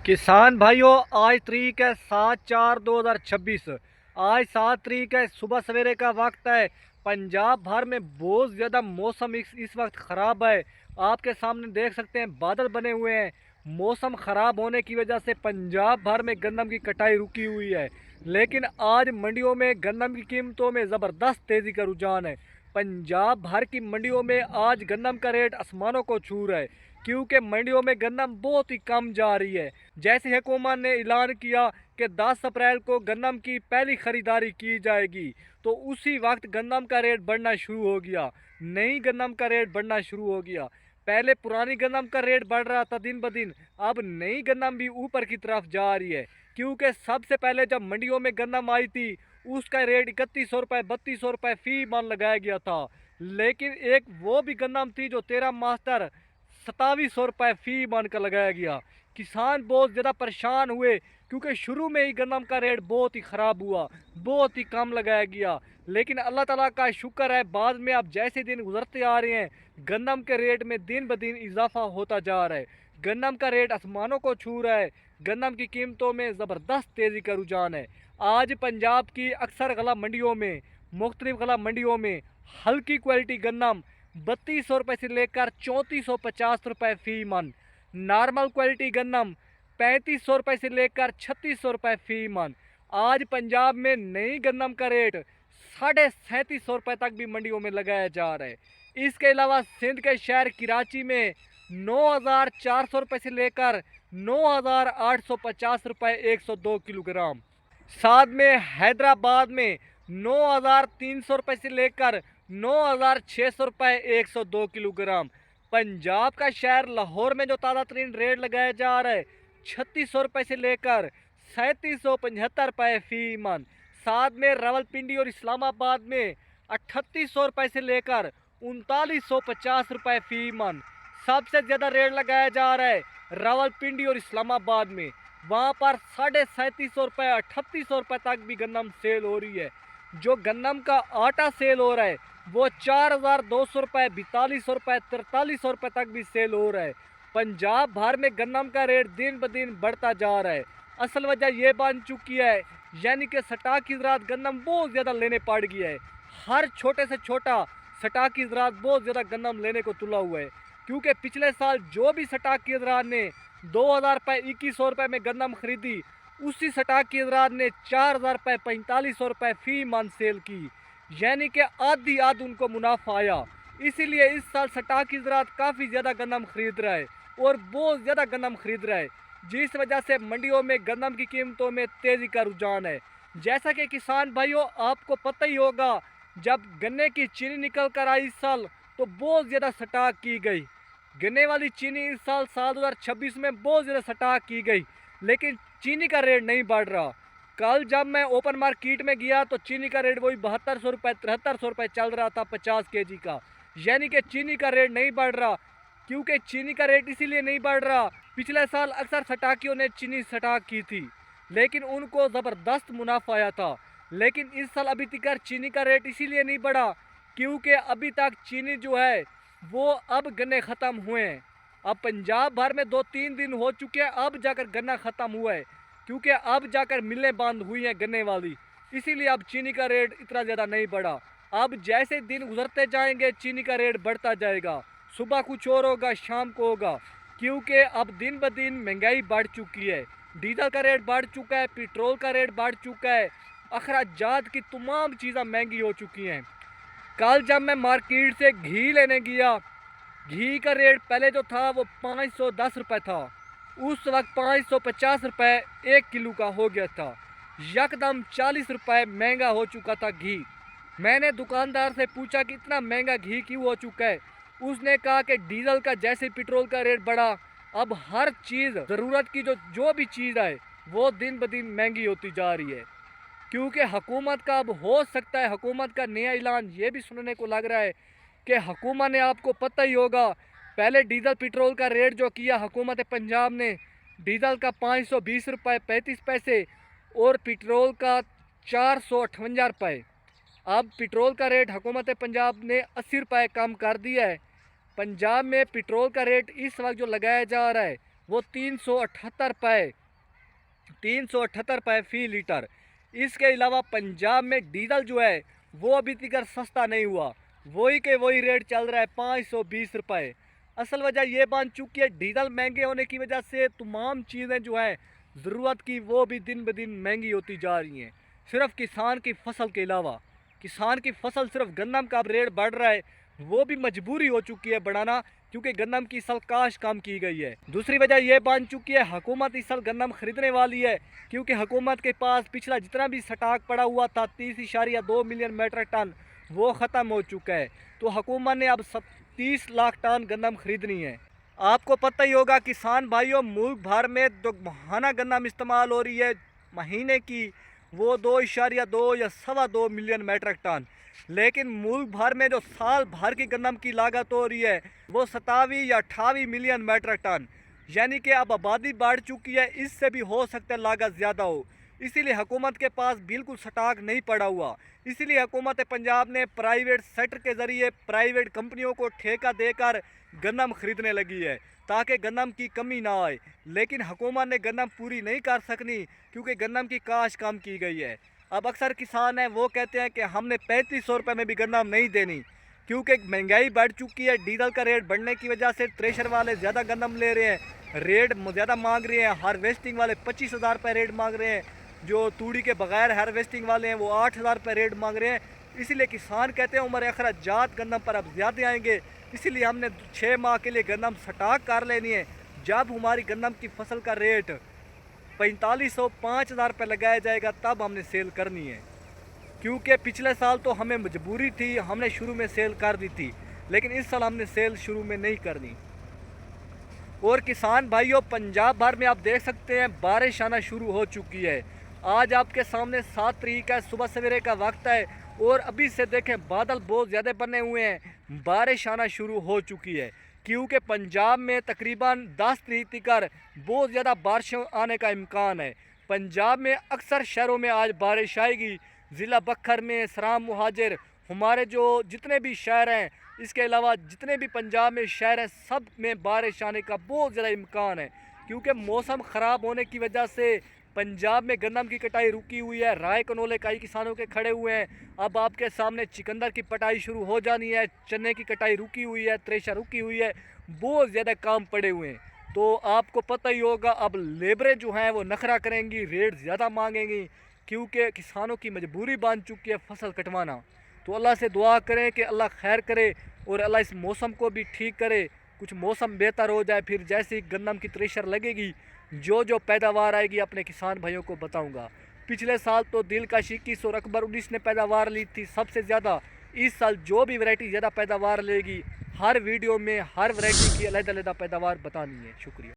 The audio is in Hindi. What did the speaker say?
किसान भाइयों, आज तारीख है 7/4/2026। आज 7 तारीख है, सुबह सवेरे का वक्त है। पंजाब भर में बहुत ज़्यादा मौसम इस वक्त ख़राब है। आपके सामने देख सकते हैं, बादल बने हुए हैं। मौसम ख़राब होने की वजह से पंजाब भर में गंदम की कटाई रुकी हुई है। लेकिन आज मंडियों में गंदम की कीमतों में ज़बरदस्त तेज़ी का रुझान है। पंजाब भर की मंडियों में आज गंदम का रेट आसमानों को छू रहा है, क्योंकि मंडियों में गंदम बहुत ही कम जा रही है। जैसे हुकूमत ने ऐलान किया कि 10 अप्रैल को गंदम की पहली खरीदारी की जाएगी, तो उसी वक्त गंदम का रेट बढ़ना शुरू हो गया। नई गंदम का रेट बढ़ना शुरू हो गया। पहले पुरानी गंदम का रेट बढ़ रहा था दिन ब दिन, अब नई गंदम भी ऊपर की तरफ जा रही है। क्योंकि सबसे पहले जब मंडियों में गंदम आई थी, उसका रेट 3100 रुपये 3200 रुपये फी मन लगाया गया था। लेकिन एक वो भी गंदम थी जो 13 मास्टर 2700 रुपये फी मन का लगाया गया। किसान बहुत ज़्यादा परेशान हुए, क्योंकि शुरू में ही गंदम का रेट बहुत ही ख़राब हुआ, बहुत ही कम लगाया गया। लेकिन अल्लाह ताला का शुक्र है, बाद में अब जैसे दिन गुजरते आ रहे हैं, गंदम के रेट में दिन ब दिन इजाफा होता जा रहा है। गंदम का रेट आसमानों को छू रहा है। गंदम की कीमतों में ज़बरदस्त तेज़ी का रुझान है। आज पंजाब की अक्सर गला मंडियों में, मुख्तलिफ गला मंडियों में हल्की क्वालिटी गंदम 3200 रुपये से लेकर 3450 रुपये फ़ी मन, नॉर्मल क्वालिटी गंदम 3500 रुपये से लेकर 3600 रुपये फ़ी मन। आज पंजाब में नई गंदम का रेट 3750 रुपये तक भी मंडियों में लगाया जा रहा है। इसके अलावा सिंध के शहर कराची में 9400 रुपये से लेकर 9850 रुपये 102 किलोग्राम। साथ में हैदराबाद में 9300 रुपये से लेकर 9600 रुपये 102 किलोग्राम। पंजाब का शहर लाहौर में जो ताज़ा तरीन रेट लगाया जा रहा है 3600 रुपये से लेकर 3775 फ़ी मन। साथ में रावलपिंडी और इस्लामाबाद में 3800 रुपये से लेकर 3950 रुपये फ़ी मन। सबसे ज़्यादा रेट लगाया जा रहा है रावलपिंडी और इस्लामाबाद में। वहाँ पर 3750 रुपये 3800 रुपये तक भी गंदम सेल हो रही है। जो गंदम का आटा सेल हो रहा है वो 4200 रुपये 4200 रुपये 4300 रुपये तक भी सेल हो रहा है। पंजाब भर में गंदम का रेट दिन ब दिन बढ़ता जा रहा है। असल वजह यह बन चुकी है, यानी कि स्टॉक की ज़रात गंदम बहुत ज़्यादा लेने पड़ गया है। हर छोटे से छोटा स्टॉक की ज़रात बहुत ज़्यादा गंदम लेने को तुला हुआ है। क्योंकि पिछले साल जो भी स्टॉक की ज़रात ने 2000 रुपये 2100 रुपये में गंदम खरीदी, उसी स्टॉक की ज़रात ने 4000 रुपये 4500 रुपये फ़ी मन सेल की, यानी कि आधी आध उनको मुनाफा आया। इसीलिए इस साल स्टॉक की ज़रात काफ़ी ज़्यादा गंदम खरीद रहा है और बहुत ज़्यादा गंदम खरीद रहा है, जिस वजह से मंडियों में गंदम की कीमतों में तेज़ी का रुझान है। जैसा कि किसान भाइयों, आपको पता ही होगा, जब गन्ने की चीनी निकल कर आई इस साल तो बहुत ज़्यादा स्टॉक की गई। गन्ने वाली चीनी इस साल 2026 में बहुत ज़्यादा स्टॉक की गई, लेकिन चीनी का रेट नहीं बढ़ रहा। कल जब मैं ओपन मार्केट में गया तो चीनी का रेट वही 7200 रुपये 7300 रुपये चल रहा था 50 केजी का, यानी कि चीनी का रेट नहीं बढ़ रहा। क्योंकि चीनी का रेट इसीलिए नहीं बढ़ रहा, पिछले साल अक्सर स्टॉकियों ने चीनी स्टॉक की थी, लेकिन उनको ज़बरदस्त मुनाफा आया था। लेकिन इस साल अभी तक चीनी का रेट इसीलिए नहीं बढ़ा क्योंकि अभी तक चीनी जो है वो अब गन्ने ख़त्म हुए हैं। अब पंजाब भर में 2-3 दिन हो चुके हैं, अब जाकर गन्ना ख़त्म हुआ है, क्योंकि अब जाकर मिलें बंद हुई हैं गन्ने वाली। इसीलिए अब चीनी का रेट इतना ज़्यादा नहीं बढ़ा। अब जैसे दिन गुजरते जाएंगे चीनी का रेट बढ़ता जाएगा। सुबह कुछ और होगा, शाम को होगा, क्योंकि अब दिन ब दिन महंगाई बढ़ चुकी है। डीजल का रेट बढ़ चुका है, पेट्रोल का रेट बढ़ चुका है, अखराजात की तमाम चीज़ें महंगी हो चुकी हैं। कल जब मैं मार्केट से घी लेने गया, घी का रेट पहले जो था वो 510 रुपये था, उस वक्त 550 रुपये 1 किलो का हो गया था। यकदम 40 रुपये महंगा हो चुका था घी। मैंने दुकानदार से पूछा कि इतना महंगा घी क्यों हो चुका है। उसने कहा कि डीजल का जैसे पेट्रोल का रेट बढ़ा, अब हर चीज़ ज़रूरत की जो भी चीज़ है वो दिन ब दिन महंगी होती जा रही है। क्योंकि हुकूमत का अब हो सकता है, हुकूमत का नया ऐलान ये भी सुनने को लग रहा है कि हुकूमत ने, आपको पता ही होगा, पहले डीजल पेट्रोल का रेट जो किया हुकूमत पंजाब ने, डीजल का 520 रुपये 35 पैसे और पेट्रोल का 458 रुपये। अब पेट्रोल का रेट हुकूमत पंजाब ने 80 रुपये कम कर दिया है। पंजाब में पेट्रोल का रेट इस वक्त जो लगाया जा रहा है वो 378 रुपये फ़ी लीटर। इसके अलावा पंजाब में डीजल जो है वो अभी तक सस्ता नहीं हुआ, वही के वही रेट चल रहा है 520 रुपये। असल वजह ये बन चुकी है डीजल महंगे होने की वजह से तमाम चीज़ें जो है ज़रूरत की वो भी दिन ब दिन महंगी होती जा रही हैं। सिर्फ किसान की फसल के अलावा, किसान की फसल सिर्फ गन्नम का अब रेट बढ़ रहा है, वो भी मजबूरी हो चुकी है बढ़ाना, क्योंकि गन्नम की इस साल काश कम की गई है। दूसरी वजह यह बन चुकी है हुकूमत इस साल गन्नम खरीदने वाली है, क्योंकि हुकूमत के पास पिछला जितना भी स्टॉक पड़ा हुआ था 30.2 मिलियन मीट्रिक टन वो ख़त्म हो चुका है। तो हुकूमत ने अब 30 लाख टन गन्नम खरीदनी है। आपको पता ही होगा किसान भाइयों, मुल्क भर में जो महाना गन्नम इस्तेमाल हो रही है महीने की वो 2.2 या 2.25 मिलियन मीट्रिक टन, लेकिन मुल्क भर में जो साल भर की गन्नम की लागत हो रही है वो 27 या 28 मिलियन मीट्रिक टन। यानी कि अब आबादी बढ़ चुकी है, इससे भी हो सकता है लागत ज़्यादा हो। इसीलिए हुकूमत के पास बिल्कुल स्टॉक नहीं पड़ा हुआ। इसीलिए हुकूमत पंजाब ने प्राइवेट सेक्टर के ज़रिए प्राइवेट कंपनियों को ठेका देकर गन्नम खरीदने लगी है ताकि गन्नम की कमी ना आए। लेकिन हुकूमत ने गन्नम पूरी नहीं कर सकनी, क्योंकि गन्नम की काश कम की गई है। अब अक्सर किसान हैं वो कहते हैं कि हमने 3500 रुपये में भी गन्नम नहीं देनी, क्योंकि महंगाई बढ़ चुकी है। डीजल का रेट बढ़ने की वजह से थ्रेशर वाले ज़्यादा गन्नम ले रहे हैं, रेट ज़्यादा मांग रहे हैं। हार्वेस्टिंग वाले 25,000 रुपये रेट मांग रहे हैं, जो तूड़ी के बगैर हार्वेस्टिंग वाले हैं वो 8,000 रुपये रेट मांग रहे हैं। इसीलिए किसान कहते हैं उम्र अखराजात गन्नम पर अब ज़्यादा आएंगे, इसीलिए हमने 6 माह के लिए गन्नम स्टॉक कर लेनी है। जब हमारी गन्नम की फसल का रेट 4500-5000 रुपये लगाया जाएगा तब हमने सेल करनी है, क्योंकि पिछले साल तो हमें मजबूरी थी, हमने शुरू में सेल कर दी थी, लेकिन इस साल हमने सेल शुरू में नहीं करनी। और किसान भाइयों, पंजाब भर में आप देख सकते हैं बारिश आना शुरू हो चुकी है। आज आपके सामने 7 तारीख है, सुबह सवेरे का वक्त है और अभी से देखें बादल बहुत ज़्यादा बने हुए हैं, बारिश आना शुरू हो चुकी है। क्योंकि पंजाब में तकरीबन 10 तारीख तक बहुत ज़्यादा बारिश आने का इम्कान है। पंजाब में अक्सर शहरों में आज बारिश आएगी। ज़िला बखर में, सराम, मुहाजिर, हमारे जो जितने भी शहर हैं, इसके अलावा जितने भी पंजाब में शहर हैं, सब में बारिश आने का बहुत ज़्यादा इम्कान है। क्योंकि मौसम ख़राब होने की वजह से पंजाब में गन्नम की कटाई रुकी हुई है, राय कनोले कई किसानों के खड़े हुए हैं। अब आपके सामने चिकंदर की कटाई शुरू हो जानी है, चने की कटाई रुकी हुई है, थ्रेशर रुकी हुई है, बहुत ज़्यादा काम पड़े हुए हैं। तो आपको पता ही होगा अब लेबरें जो हैं वो नखरा करेंगी, रेट ज़्यादा मांगेंगी, क्योंकि किसानों की मजबूरी बन चुकी है फसल कटवाना। तो अल्लाह से दुआ करें कि अल्लाह खैर करे और अल्लाह इस मौसम को भी ठीक करे, कुछ मौसम बेहतर हो जाए। फिर जैसे ही गन्नम की थ्रेशर लगेगी, जो पैदावार आएगी अपने किसान भाइयों को बताऊंगा। पिछले साल तो दिलकश 21 और अकबर 19 ने पैदावार ली थी सबसे ज़्यादा। इस साल जो भी वैरायटी ज़्यादा पैदावार लेगी, हर वीडियो में हर वैरायटी की अलग-अलग पैदावार बतानी है। शुक्रिया।